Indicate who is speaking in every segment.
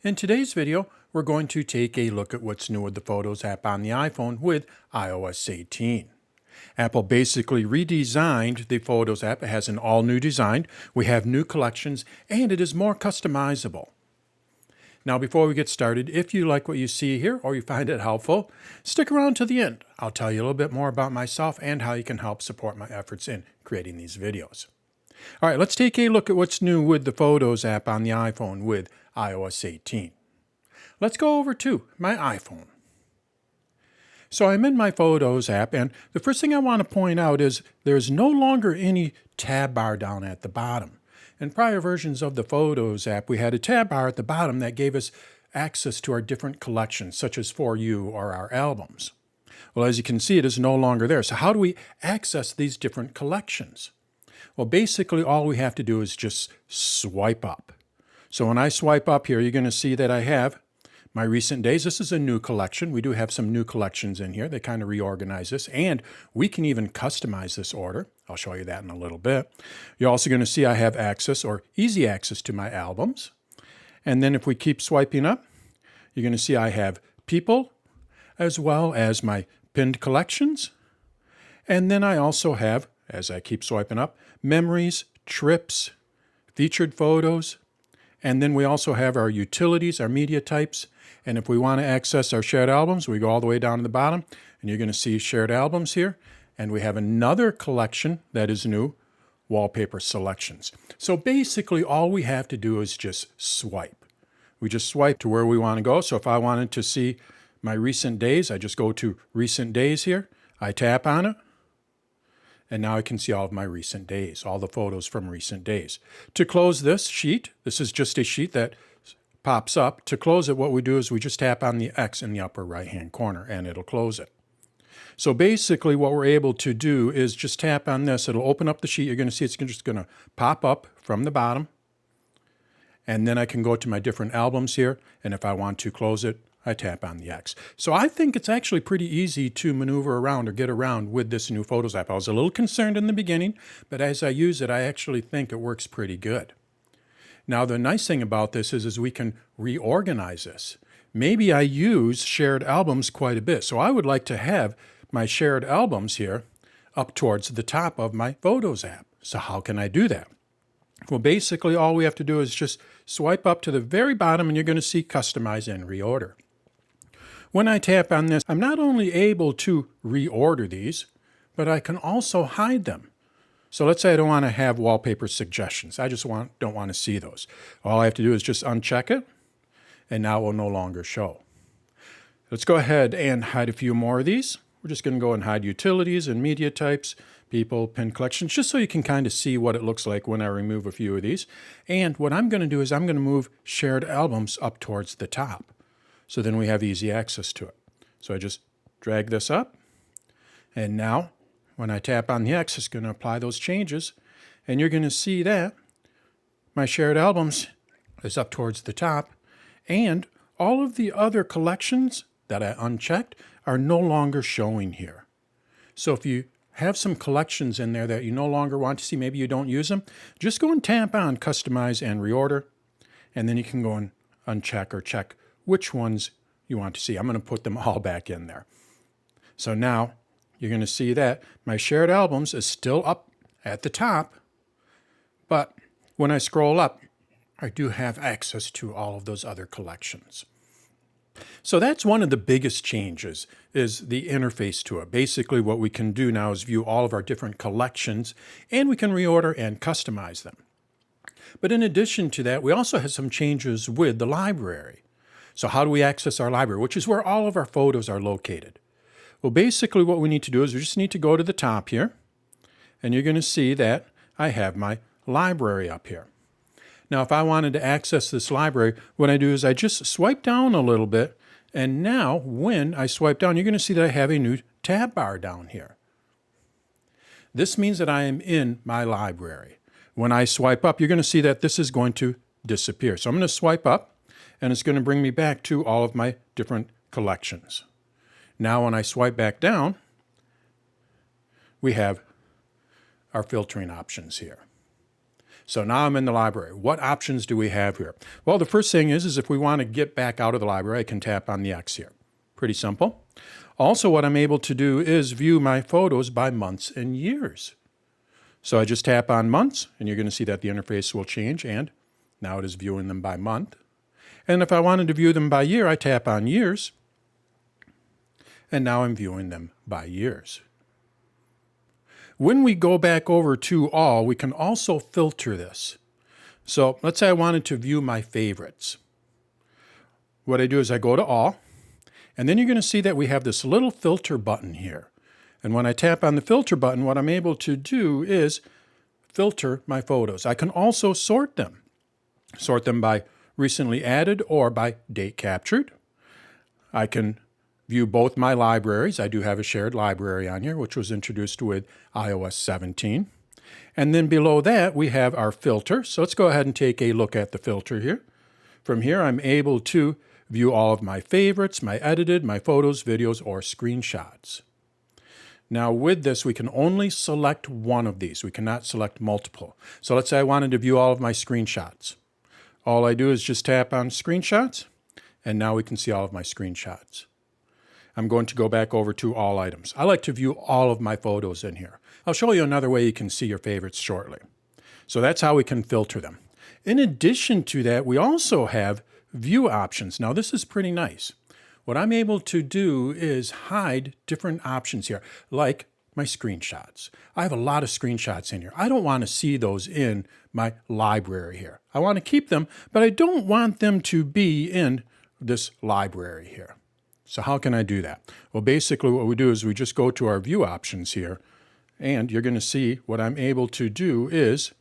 Speaker 1: In today's video, we're going to take a look at what's new with the Photos app on the iPhone with iOS 18. Apple basically redesigned the Photos app. It has an all-new design. We have new collections, and it is more customizable. Now, before we get started, if you like what you see here or you find it helpful, stick around to the end. I'll tell you a little bit more about myself and how you can help support my efforts in creating these videos. All right, let's take a look at what's new with the Photos app on the iPhone with iOS 18. Let's go over to my iPhone. So I'm in my Photos app, and the first thing I want to point out is there's no longer any tab bar down at the bottom. In prior versions of the Photos app, we had a tab bar at the bottom that gave us access to our different collections, such as For You or our albums. Well, as you can see, it is no longer there. So how do we access these different collections? Well, basically, all we have to do is just swipe up. So when I swipe up here, you're going to see that I have my recent days. This is a new collection. We do have some new collections in here. They kind of reorganize this, and we can even customize this order. I'll show you that in a little bit. You're also going to see I have access or easy access to my albums. And then if we keep swiping up, you're going to see I have people as well as my pinned collections. And then I also have, as I keep swiping up, memories, trips, featured photos, and then we also have our utilities, our media types. And if we want to access our shared albums, we go all the way down to the bottom, and you're going to see shared albums here. And we have another collection that is new, Wallpaper selections. So basically, all we have to do is just swipe. We just swipe to where we want to go. So if I wanted to see my recent days, I just go to Recent Days here. I tap on it. And now I can see all of my recent days, all the photos from recent days. To close this sheet, this is just a sheet that pops up. To close it, what we do is we just tap on the X in the upper right-hand corner, and it'll close it. So basically, what we're able to do is just tap on this. It'll open up the sheet. You're going to see it's just going to pop up from the bottom. And then I can go to my different albums here, and if I want to close it, I tap on the X. So I think it's actually pretty easy to maneuver around or get around with this new Photos app. I was a little concerned in the beginning, but as I use it, I actually think it works pretty good. Now, the nice thing about this is we can reorganize this. Maybe I use shared albums quite a bit, so I would like to have my shared albums here up towards the top of my Photos app. So how can I do that? Well, basically, all we have to do is just swipe up to the very bottom, and you're going to see Customize and Reorder. When I tap on this, I'm not only able to reorder these, but I can also hide them. So let's say I don't want to have wallpaper suggestions. I just don't want to see those. All I have to do is just uncheck it, and now it will no longer show. Let's go ahead and hide a few more of these. We're just going to go and hide utilities and media types, people, pinned collections, just so you can kind of see what it looks like when I remove a few of these. And what I'm going to do is I'm going to move shared albums up towards the top. So then we have easy access to it. So I just drag this up, and now when I tap on the X, it's going to apply those changes, and you're going to see that my shared albums is up towards the top, and all of the other collections that I unchecked are no longer showing here. So if you have some collections in there that you no longer want to see, maybe you don't use them, just go and tap on Customize and Reorder, and then you can go and uncheck or check which ones you want to see. I'm going to put them all back in there. So now you're going to see that my shared albums is still up at the top, but when I scroll up, I do have access to all of those other collections. So that's one of the biggest changes, is the interface to it. Basically, what we can do now is view all of our different collections, and we can reorder and customize them. But in addition to that, we also have some changes with the library. So how do we access our library, which is where all of our photos are located? Well, basically what we need to do is we just need to go to the top here, and you're going to see that I have my library up here. Now, if I wanted to access this library, what I do is I just swipe down a little bit, and now when I swipe down, you're going to see that I have a new tab bar down here. This means that I am in my library. When I swipe up, you're going to see that this is going to disappear. So I'm going to swipe up, and it's going to bring me back to all of my different collections. Now when I swipe back down, we have our filtering options here. So now I'm in the library. What options do we have here? Well, the first thing is if we want to get back out of the library, I can tap on the X here. Pretty simple. Also, what I'm able to do is view my photos by months and years. So I just tap on months, and you're going to see that the interface will change, and now it is viewing them by month. And if I wanted to view them by year, I tap on years, and now I'm viewing them by years. When we go back over to all, we can also filter this. So let's say I wanted to view my favorites. What I do is I go to all, and then you're going to see that we have this little filter button here. And when I tap on the filter button, what I'm able to do is filter my photos. I can also sort them. Sort them by recently added or by date captured. I can view both my libraries. I do have a shared library on here, which was introduced with iOS 17. And then below that, we have our filter. So let's go ahead and take a look at the filter here. From here, I'm able to view all of my favorites, my edited, my photos, videos, or screenshots. Now with this, we can only select one of these. We cannot select multiple. So let's say I wanted to view all of my screenshots. All I do is just tap on screenshots, and now we can see all of my screenshots. I'm going to go back over to all items. I like to view all of my photos in here. I'll show you another way you can see your favorites shortly. So that's how we can filter them. In addition to that, we also have view options. Now this is pretty nice. What I'm able to do is hide different options here, like my screenshots. I have a lot of screenshots in here. I don't want to see those in my library here. I want to keep them, but I don't want them to be in this library here. So how can I do that? Well, basically what we do is we just go to our view options here, and you're going to see what I'm able to do is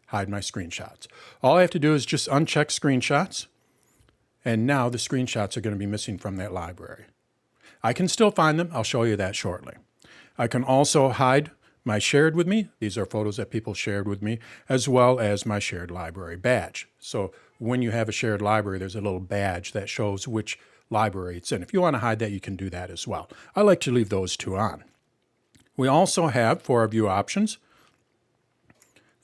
Speaker 1: hide my screenshots. All I have to do is just uncheck screenshots, and now the screenshots are going to be missing from that library. I can still find them. I'll show you that shortly. I can also hide my shared with me. These are photos that people shared with me, as well as my shared library badge. So when you have a shared library, there's a little badge that shows which library it's in. If you want to hide that, you can do that as well. I like to leave those two on. We also have, for our view options,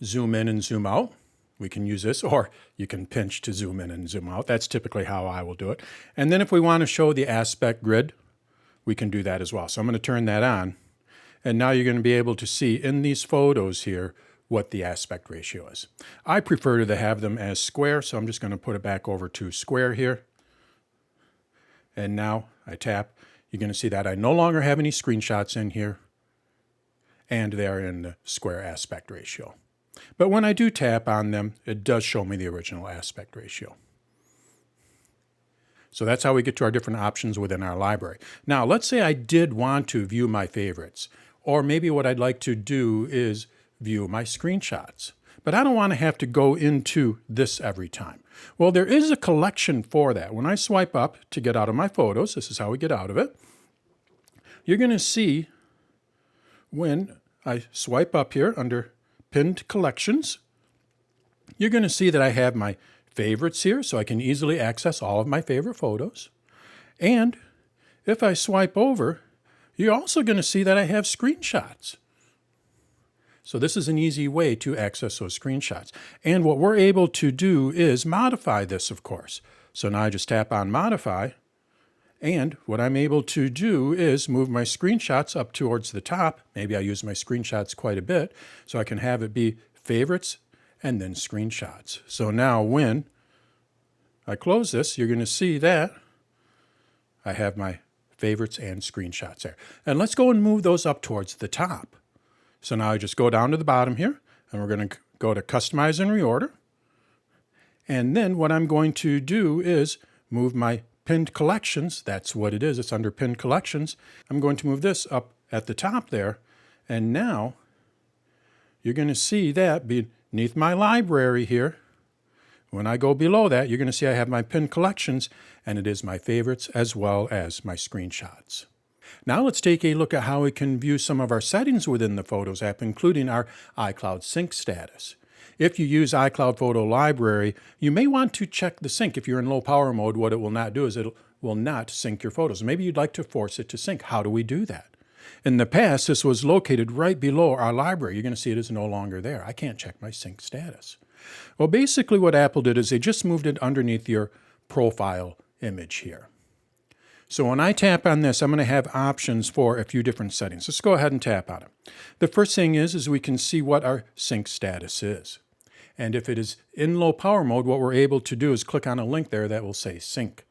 Speaker 1: zoom in and zoom out. We can use this, or you can pinch to zoom in and zoom out. That's typically how I will do it. And then if we want to show the aspect grid, we can do that as well. So I'm going to turn that on. And now you're going to be able to see in these photos here what the aspect ratio is. I prefer to have them as square, so I'm just going to put it back over to square here. And now I tap. You're going to see that I no longer have any screenshots in here, and they're in the square aspect ratio. But when I do tap on them, it does show me the original aspect ratio. So that's how we get to our different options within our library. Now, let's say I did want to view my favorites, or maybe what I'd like to do is view my screenshots. But I don't want to have to go into this every time. Well, there is a collection for that. When I swipe up to get out of my photos, this is how we get out of it. You're going to see when I swipe up here under Pinned Collections, you're going to see that I have my favorites here, so I can easily access all of my favorite photos. And if I swipe over, you're also going to see that I have screenshots. So this is an easy way to access those screenshots. And what we're able to do is modify this, of course. So now I just tap on Modify, and what I'm able to do is move my screenshots up towards the top. Maybe I use my screenshots quite a bit, so I can have it be Favorites and then Screenshots. So now when I close this, you're going to see that I have my favorites and screenshots there. And let's go and move those up towards the top. So now I just go down to the bottom here, and we're going to go to Customize and Reorder. And then what I'm going to do is move my Pinned Collections. That's what it is. It's under Pinned Collections. I'm going to move this up at the top there. And now you're going to see that beneath my library here. When I go below that, you're going to see I have my Pinned Collections, and it is my favorites as well as my screenshots. Now let's take a look at how we can view some of our settings within the Photos app, including our iCloud sync status. If you use iCloud Photo Library, you may want to check the sync. If you're in low power mode, what it will not do is it will not sync your photos. Maybe you'd like to force it to sync. How do we do that? In the past, this was located right below our library. You're going to see it is no longer there. I can't check my sync status. Well, basically what Apple did is they just moved it underneath your profile image here. So when I tap on this, I'm going to have options for a few different settings. Let's go ahead and tap on it. The first thing is we can see what our sync status is. And if it is in low power mode, what we're able to do is click on a link there that will say sync.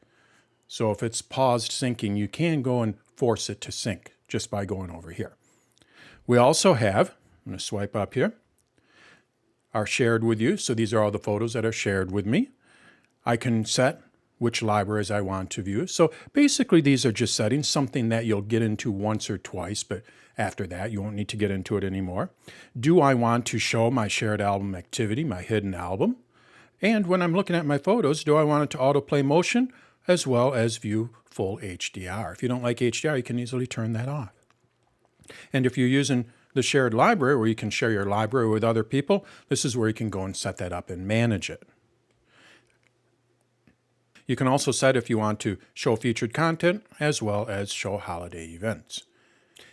Speaker 1: So if it's paused syncing, you can go and force it to sync just by going over here. We also have, I'm going to swipe up here, are shared with you. So these are all the photos that are shared with me. I can set which libraries I want to view. So basically these are just settings, something that you'll get into once or twice, but after that you won't need to get into it anymore. Do I want to show my shared album activity, my hidden album? And when I'm looking at my photos, do I want it to autoplay motion as well as view full HDR? If you don't like HDR, you can easily turn that off. And if you're using the shared library where you can share your library with other people, this is where you can go and set that up and manage it. You can also set if you want to show featured content as well as show holiday events.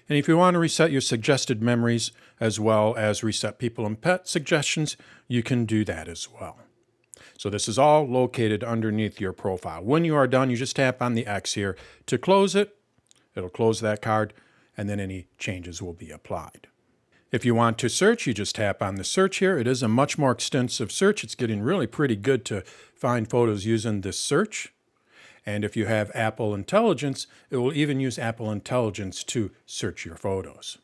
Speaker 1: And if you want to reset your suggested memories as well as reset people and pet suggestions, you can do that as well. So this is all located underneath your profile. When you are done, you just tap on the X here to close it. It'll close that card, and then any changes will be applied. If you want to search, you just tap on the search here. It is a much more extensive search. It's getting really pretty good to find photos using this search. And if you have Apple Intelligence, it will even use Apple Intelligence to search your photos.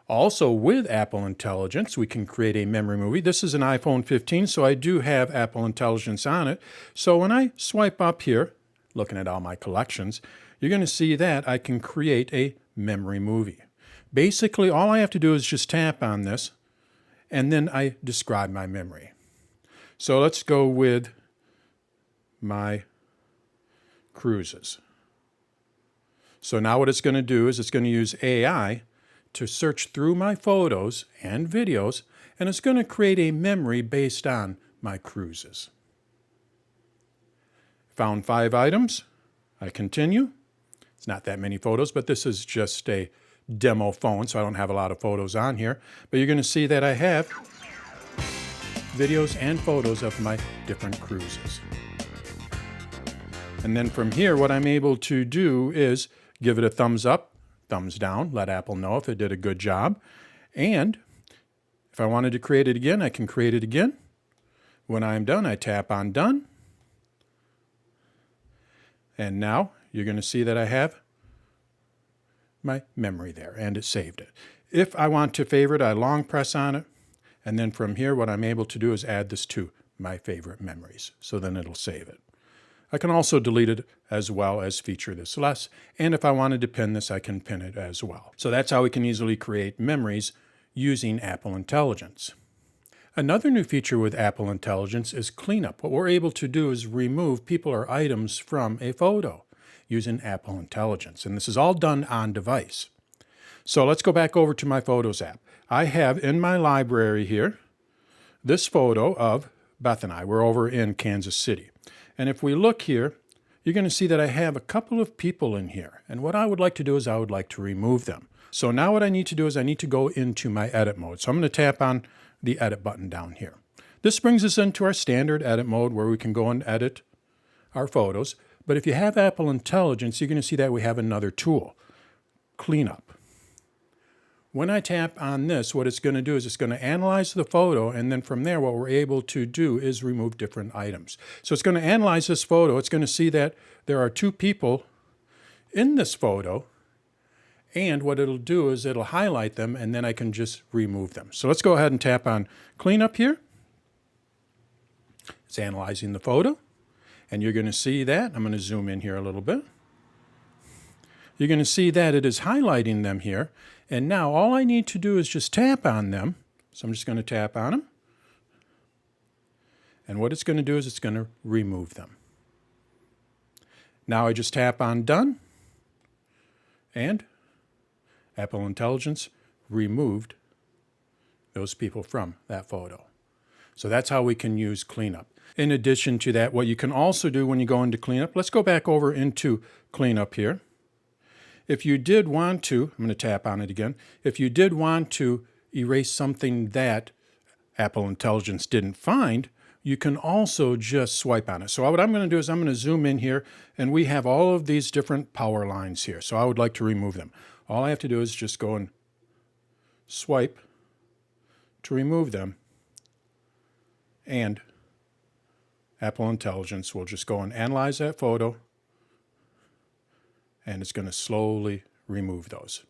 Speaker 1: Also, with Apple Intelligence, we can create a memory movie. This is an iPhone 15, so I do have Apple Intelligence on it. So when I swipe up here, looking at all my collections, you're going to see that I can create a memory movie. Basically, all I have to do is just tap on this, and then I describe my memory. So let's go with my cruises. So now what it's going to do is it's going to use AI to search through my photos and videos, and it's going to create a memory based on my cruises. Found 5 items. I continue. It's not that many photos, but this is just a demo phone, so I don't have a lot of photos on here. But you're going to see that I have videos and photos of my different cruises. And then from here, what I'm able to do is give it a thumbs up, thumbs down, let Apple know if it did a good job. And if I wanted to create it again, I can create it again. When I'm done, I tap on done. And now you're going to see that I have my memory there, and it saved it. If I want to favorite, I long press on it, and then from here what I'm able to do is add this to my favorite memories, so then it'll save it. I can also delete it as well as feature this less, and if I wanted to pin this, I can pin it as well. So that's how we can easily create memories using Apple Intelligence. Another new feature with Apple Intelligence is cleanup. What we're able to do is remove people or items from a photo using Apple Intelligence, and this is all done on device. So let's go back over to my Photos app. I have in my library here this photo of Beth and I. We're over in Kansas City. And if we look here, you're going to see that I have a couple of people in here. And what I would like to do is I would like to remove them. So now what I need to do is I need to go into my edit mode. So I'm going to tap on the edit button down here. This brings us into our standard edit mode where we can go and edit our photos. But if you have Apple Intelligence, you're going to see that we have another tool, Cleanup. When I tap on this, what it's going to do is it's going to analyze the photo, and then from there what we're able to do is remove different items. So it's going to analyze this photo. It's going to see that there are 2 people in this photo, and what it'll do is it'll highlight them, and then I can just remove them. So let's go ahead and tap on Cleanup here. It's analyzing the photo. And you're going to see that. I'm going to zoom in here a little bit. You're going to see that it is highlighting them here. And now all I need to do is just tap on them. So I'm just going to tap on them. And what it's going to do is it's going to remove them. Now I just tap on Done. And Apple Intelligence removed those people from that photo. So that's how we can use Cleanup. In addition to that, what you can also do when you go into Cleanup, let's go back over into Cleanup here, If you did want to, I'm going to tap on it again. If you did want to erase something that Apple Intelligence didn't find, you can also just swipe on it. So what I'm going to do is I'm going to zoom in here, and we have all of these different power lines here. So I would like to remove them. All I have to do is just go and swipe to remove them, and Apple Intelligence will just go and analyze that photo, and it's going to slowly remove those.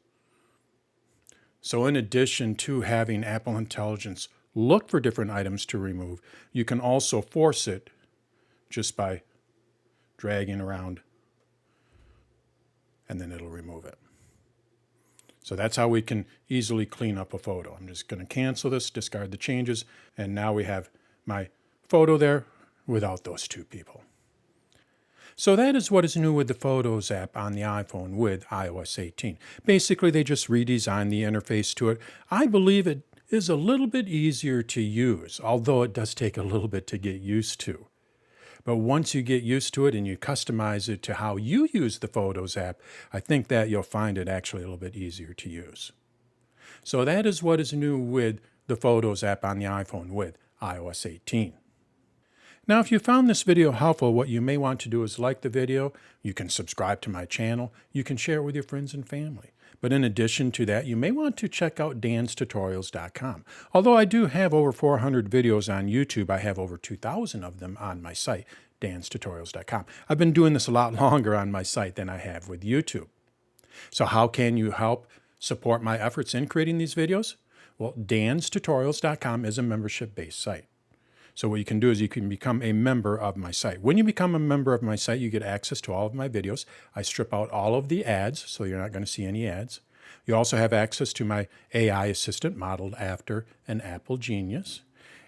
Speaker 1: So in addition to having Apple Intelligence look for different items to remove, you can also force it just by dragging around, and then it'll remove it. So that's how we can easily clean up a photo. I'm just going to cancel this, discard the changes, and now we have my photo there without those two people. So that is what is new with the Photos app on the iPhone with iOS 18. Basically, they just redesigned the interface to it. I believe it is a little bit easier to use, although it does take a little bit to get used to. But once you get used to it and you customize it to how you use the Photos app, I think that you'll find it actually a little bit easier to use. So that is what is new with the Photos app on the iPhone with iOS 18. Now, if you found this video helpful, what you may want to do is like the video, you can subscribe to my channel, you can share it with your friends and family. But in addition to that, you may want to check out danstutorials.com. Although I do have over 400 videos on YouTube, I have over 2,000 of them on my site, danstutorials.com. I've been doing this a lot longer on my site than I have with YouTube. So how can you help support my efforts in creating these videos? Well, danstutorials.com is a membership-based site. So what you can do is you can become a member of my site. When you become a member of my site, you get access to all of my videos. I strip out all of the ads, so you're not going to see any ads. You also have access to my AI assistant modeled after an Apple genius.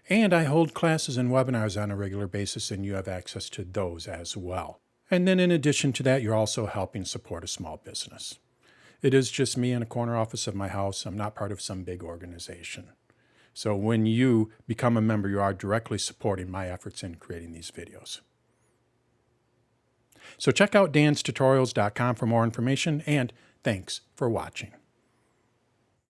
Speaker 1: And I hold classes and webinars on a regular basis, and you have access to those as well. And then in addition to that, you're also helping support a small business. It is just me in a corner office of my house. I'm not part of some big organization. So when you become a member, you are directly supporting my efforts in creating these videos. So check out danstutorials.com for more information, and thanks for watching.